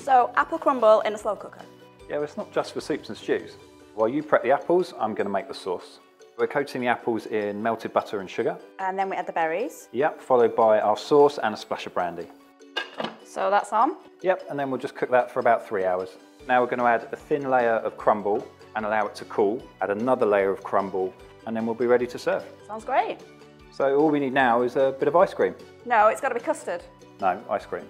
So, apple crumble in a slow cooker. Yeah, well, it's not just for soups and stews. While you prep the apples, I'm going to make the sauce. We're coating the apples in melted butter and sugar. And then we add the berries. Yep, followed by our sauce and a splash of brandy. So that's on. Yep, and then we'll just cook that for about 3 hours. Now we're going to add a thin layer of crumble and allow it to cool. Add another layer of crumble, and then we'll be ready to serve. Sounds great. So all we need now is a bit of ice cream. No, it's got to be custard. No, ice cream.